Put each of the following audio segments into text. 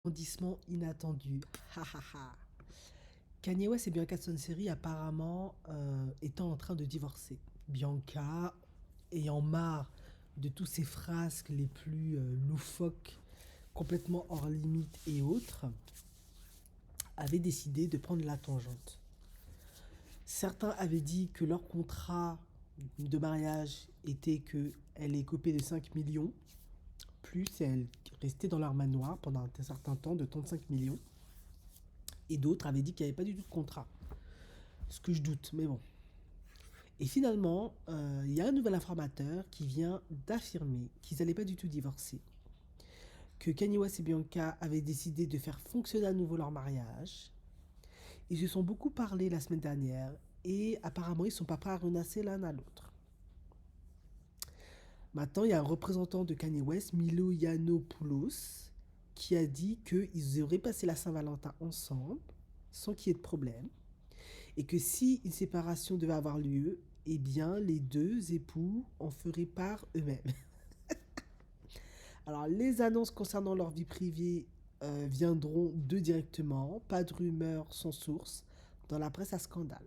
Rebondissement inattendu. Ha ha ha. Kanye West et Bianca Sonsery apparemment étant en train de divorcer. Bianca, ayant marre de tous ces frasques les plus loufoques, complètement hors limite et autres, avait décidé de prendre la tangente. Certains avaient dit que leur contrat de mariage était qu'elle est copée de 5 millions, plus elle restait dans leur manoir pendant un certain temps de 35 millions. Et d'autres avaient dit qu'il n'y avait pas du tout de contrat. Ce que je doute, mais bon. Et finalement, il y a un nouvel informateur qui vient d'affirmer qu'ils n'allaient pas du tout divorcer. Que Kanye West et Bianca avaient décidé de faire fonctionner à nouveau leur mariage. Ils se sont beaucoup parlé la semaine dernière et apparemment ils ne sont pas prêts à renoncer l'un à l'autre. Maintenant, il y a un représentant de Kanye West, Milo Yiannopoulos, qui a dit qu'ils auraient passé la Saint-Valentin ensemble, sans qu'il y ait de problème, et que si une séparation devait avoir lieu, eh bien, les deux époux en feraient part eux-mêmes. Alors, les annonces concernant leur vie privée viendront d'eux directement, pas de rumeurs sans source, dans la presse à scandale.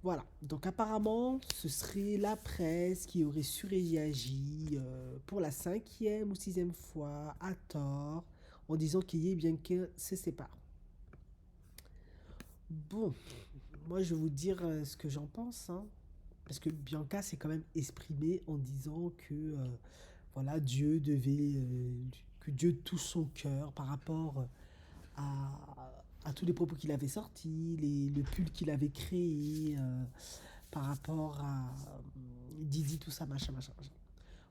Voilà, donc apparemment, ce serait la presse qui aurait surréagi pour la 5e ou 6e fois, à tort, en disant qu'il y ait bien que se séparent. Bon, moi je vais vous dire ce que j'en pense, hein. Parce que Bianca s'est quand même exprimée en disant que voilà, que Dieu touche son cœur par rapport à tous les propos qu'il avait sortis, le pull qu'il avait créé, par rapport à Didi, tout ça, machin, machin, machin.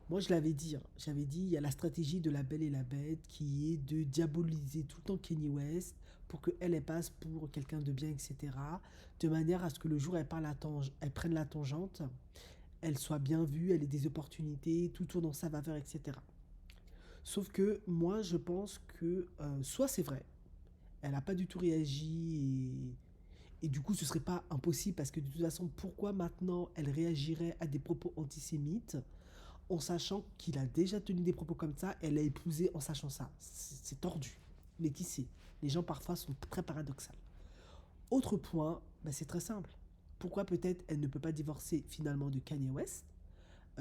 Moi, je l'avais dit, hein. J'avais dit, il y a la stratégie de la belle et la bête qui est de diaboliser tout le temps Kanye West pour qu'elle passe pour quelqu'un de bien, etc. De manière à ce que le jour où elle prenne la tangente, elle soit bien vue, elle ait des opportunités, tout tourne en sa faveur, etc. Sauf que moi, je pense que soit c'est vrai, elle n'a pas du tout réagi et du coup, ce serait pas impossible parce que de toute façon, pourquoi maintenant elle réagirait à des propos antisémites en sachant qu'il a déjà tenu des propos comme ça, elle l'a épousé en sachant ça. C'est tordu. Mais qui sait? Les gens parfois sont très paradoxaux. Autre point, bah, c'est très simple. Pourquoi peut-être elle ne peut pas divorcer finalement de Kanye West,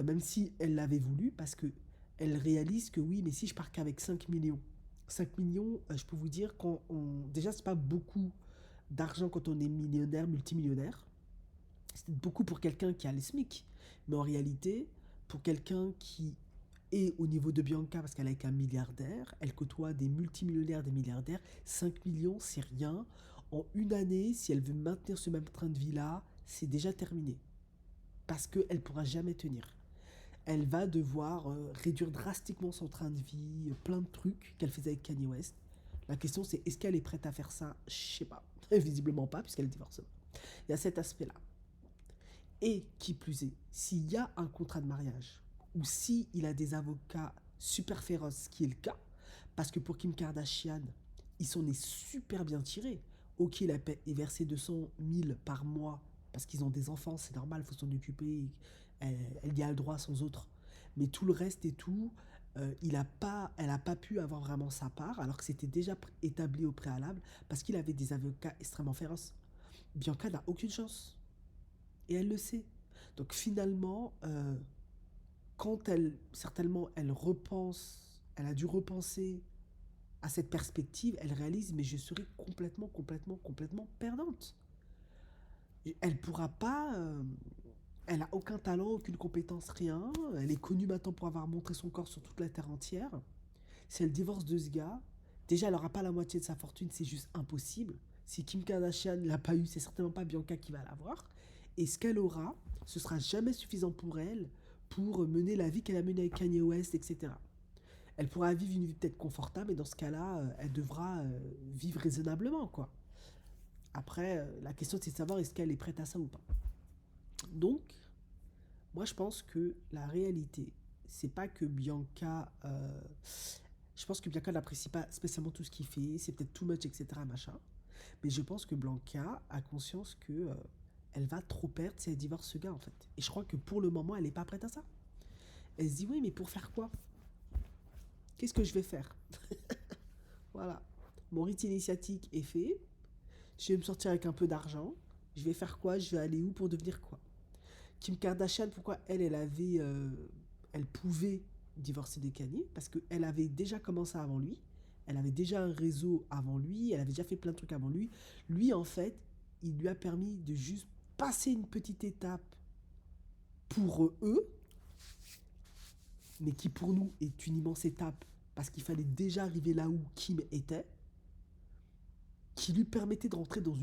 même si elle l'avait voulu, parce que elle réalise que oui, mais si je pars qu'avec 5 millions, 5 millions, je peux vous dire, déjà, c'est pas beaucoup d'argent quand on est millionnaire, multimillionnaire. C'est beaucoup pour quelqu'un qui a les SMIC. Mais en réalité, pour quelqu'un qui est au niveau de Bianca, parce qu'elle est un milliardaire, elle côtoie des multimillionnaires, des milliardaires, 5 millions, c'est rien. En une année, si elle veut maintenir ce même train de vie-là, c'est déjà terminé. Parce qu'elle ne pourra jamais tenir. Elle va devoir réduire drastiquement son train de vie, plein de trucs qu'elle faisait avec Kanye West. La question c'est, est-ce qu'elle est prête à faire ça? Je sais pas. Visiblement pas, puisqu'elle divorce. Il y a cet aspect-là. Et qui plus est, s'il y a un contrat de mariage, ou s'il a des avocats super féroces, ce qui est le cas, parce que pour Kim Kardashian, ils s'en est super bien tirés. Ok, il a versé 200 000 par mois, parce qu'ils ont des enfants, c'est normal, il faut s'en occuper, elle y a le droit sans autre. Mais tout le reste et tout, elle n'a pas pu avoir vraiment sa part, alors que c'était déjà établi au préalable, parce qu'il avait des avocats extrêmement féroces. Bianca n'a aucune chance. Et elle le sait. Donc finalement, quand certainement, elle a dû repenser à cette perspective, elle réalise, mais je serai complètement, complètement, complètement perdante. Elle pourra pas, elle a aucun talent, aucune compétence, rien. Elle est connue maintenant pour avoir montré son corps sur toute la terre entière. Si elle divorce de ce gars, déjà elle n'aura pas la moitié de sa fortune, c'est juste impossible. Si Kim Kardashian ne l'a pas eu, c'est certainement pas Bianca qui va l'avoir. Et ce qu'elle aura, ce sera jamais suffisant pour elle pour mener la vie qu'elle a menée avec Kanye West, etc. Elle pourra vivre une vie peut-être confortable, et dans ce cas-là, elle devra vivre raisonnablement, quoi. Après, la question c'est de savoir est-ce qu'elle est prête à ça ou pas. Donc, moi je pense que la réalité, c'est pas que Bianca. Je pense que Bianca n'apprécie pas spécialement tout ce qu'il fait, c'est peut-être too much, etc. Machin. Mais je pense que Blanca a conscience que elle va trop perdre si elle divorce ce gars en fait. Et je crois que pour le moment, elle n'est pas prête à ça. Elle se dit oui, mais pour faire quoi? Qu'est-ce que je vais faire? Voilà. Mon rite initiatique est fait. Je vais me sortir avec un peu d'argent. Je vais faire quoi? Je vais aller où pour devenir quoi? Kim Kardashian, pourquoi elle pouvait divorcer de Kanye? Parce qu'elle avait déjà commencé avant lui. Elle avait déjà un réseau avant lui. Elle avait déjà fait plein de trucs avant lui. Lui, en fait, il lui a permis de juste passer une petite étape pour eux, mais qui pour nous est une immense étape parce qu'il fallait déjà arriver là où Kim était, qui lui permettait de rentrer dans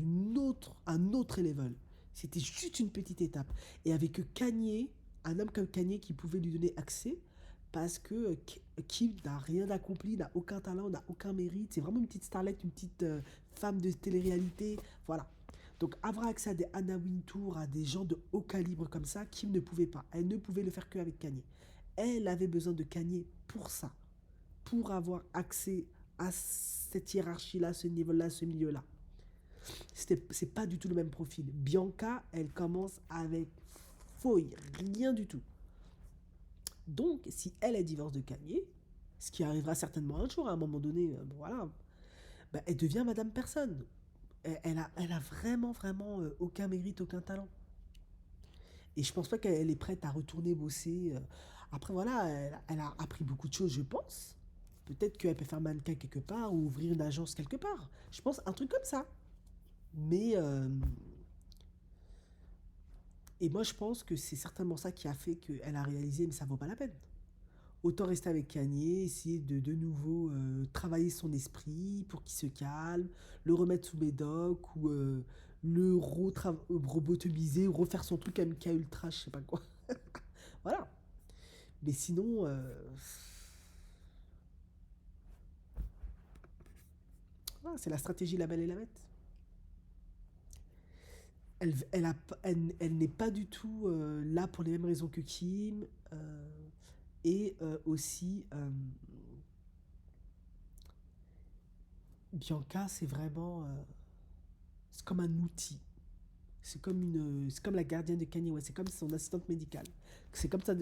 un autre level. C'était juste une petite étape. Et avec Kanye, un homme comme Kanye qui pouvait lui donner accès, parce que Kim n'a rien accompli, n'a aucun talent, n'a aucun mérite. C'est vraiment une petite starlette, une petite femme de télé-réalité. Voilà. Donc avoir accès à des Anna Wintour, à des gens de haut calibre comme ça, Kim ne pouvait pas. Elle ne pouvait le faire qu'avec Kanye. Elle avait besoin de Kanye pour ça, pour avoir accès à cette hiérarchie-là, ce niveau-là, ce milieu-là. C'est pas du tout le même profil. Bianca, elle commence avec fouille, rien du tout. Donc, si elle divorce de Kanye, ce qui arrivera certainement un jour, à un moment donné, bon, voilà, bah, elle devient Madame Personne. Elle a vraiment, vraiment aucun mérite, aucun talent. Et je pense pas qu'elle est prête à retourner bosser. Après, voilà, elle a appris beaucoup de choses, je pense. Peut-être qu'elle peut faire mannequin quelque part ou ouvrir une agence quelque part. Je pense un truc comme ça. Mais et moi, je pense que c'est certainement ça qui a fait qu'elle a réalisé, mais ça vaut pas la peine. Autant rester avec Kanye, essayer de nouveau travailler son esprit pour qu'il se calme, le remettre sous médoc ou le robotomiser ou refaire son truc MK Ultra, je sais pas quoi. Voilà. Mais sinon, voilà, c'est la stratégie La Belle et la Bête. Elle n'est pas du tout là pour les mêmes raisons que Kim. Et aussi, Bianca, c'est vraiment. C'est comme un outil. C'est comme la gardienne de Kanye West. C'est comme son assistante médicale. C'est comme ça.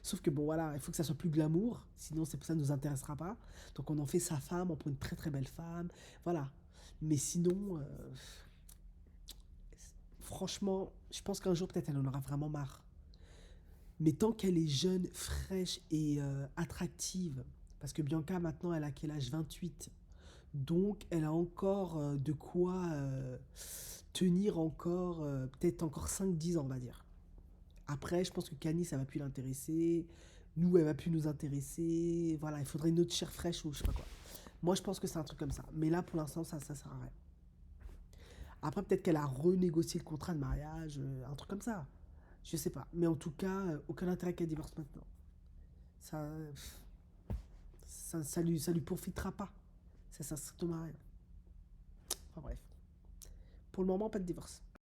Sauf que bon, voilà, il faut que ça soit plus glamour. Sinon, ça ne nous intéressera pas. Donc, on en fait sa femme. On prend une très très belle femme. Voilà. Mais sinon, franchement, je pense qu'un jour, peut-être, elle en aura vraiment marre. Mais tant qu'elle est jeune, fraîche et attractive, parce que Bianca, maintenant, elle a quel âge? 28. Donc, elle a encore de quoi tenir encore, peut-être encore 5-10 ans, on va dire. Après, je pense que Kanye, ça va plus l'intéresser. Nous, elle va plus nous intéresser. Voilà, il faudrait une autre chair fraîche ou je sais pas quoi. Moi, je pense que c'est un truc comme ça. Mais là, pour l'instant, ça sert à rien. Après, peut-être qu'elle a renégocié le contrat de mariage, un truc comme ça. Je sais pas. Mais en tout cas, aucun intérêt qu'elle divorce maintenant. Ça, ça lui profitera pas. Ça sert strictement à rien. Enfin bref. Pour le moment, pas de divorce.